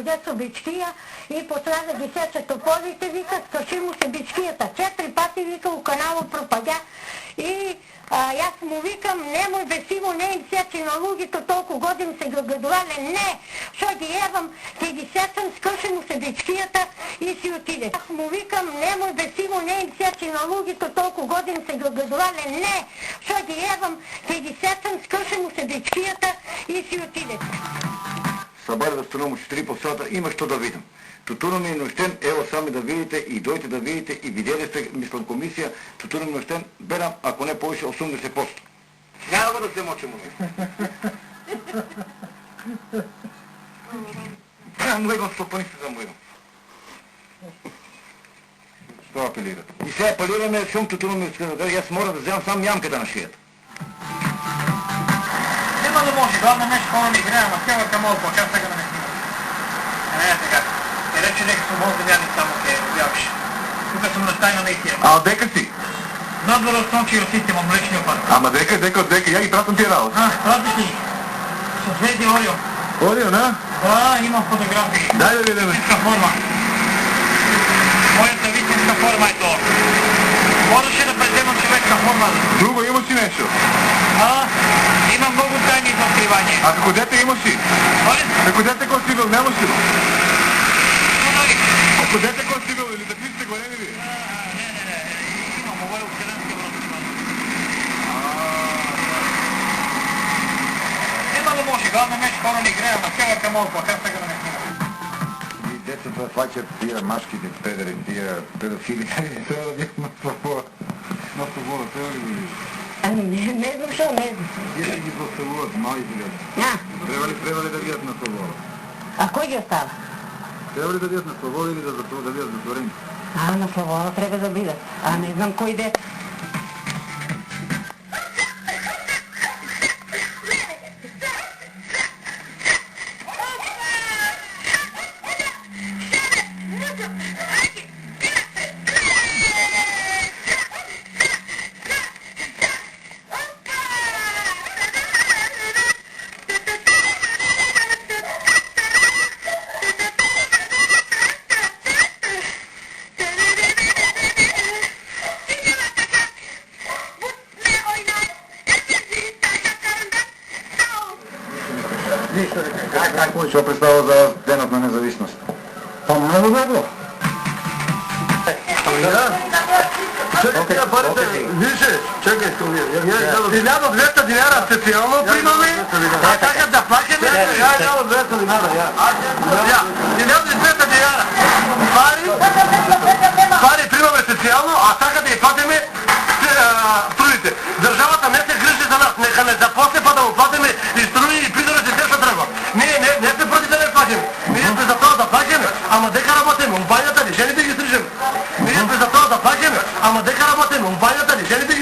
дойде с обичкия и почна да ги сече тополите, вика, скаши му се бичкията. 4 пъти, вика, у канала пропадя и аз му викам, немoj бе Симо, не им сечи на лугито, толкова годин се гадували, не, що ги евам, ти ги сечам, скъши му се бичкията и си отиде. Аз му викам, немoj бе Симо, не им сечи на лугито, толкова годин се гадували, не, що ги евам, ти ги сечам, скъши му се бичкията и си отиде. Събари да станам от 4 по сата, има що да видим. Тутуно ми е нощен, ево сами да видите и дойте да видите и видели сте, мислям комисия, тутуно ми е нощен, берам, ако не повече 80%. Няма да се мочим у него. Млегам, стопани се за млегам. Що апелират? И сега апелираме, шум тутуно ми е, аз мора да вземам сам ямката на шията. Няма да може, главно нещо хора ми играе, ама сега към малко, как сега да не снимам. Не, така. Не рече дека съм мога да вярни само ке вярваш. Тук съм на тайна наистина. А дека си? Надвора от Сончи и Росите, имам млечния път. Ама дека, я ги пратам тия работи. Пратиш ли? Съзведи Орио. Орио, на? Да, имам фотографии. Дай да видим. Вистинска форма. Моята вистинска форма е това. Можеше да преземам човешка форма. Друго имаш ли нещо? Има много тайни за откривание. А како дете имаш ли? Како дете кой си бил, нямаш ли? Ако дете кой си бил или такви сте големи ли? Не. Имам, ovo je u Sjelenske vrste. Nema da može, glavno meč hора не играе, ама сега към малко, а как сега да не снимам? И децата фачат тия машките педери, тия педофили, трябва да бяхме на свобода, трябва ли го видиш? Ами не знам, що не знам. Дете ги поставуват, малите деца. Трябва ли да видят на свобода? А кой ги остава? Трябва ли да видят на свобода или да видят затворени? На свобода трябва да бидат. Не знам кой дете. Какво ще представя за денът на независимост? Много добро. Вижте, чакай, 1200 dinara специално примаме, а така да плакаме, 1200 dinara, 1200 dinara. Пари примаме специално, а така да и платиме струите. Държавата не се грижи за нас, нека не започне па да му платиме и струи и придоръци те са трябва. Не сме против да не платим. Ние сме за това да платим, ама дека работим, умбанята ни, жените ги стрижем. Ние сме за това да платим, ама дека работим, умбанята ни, жените ги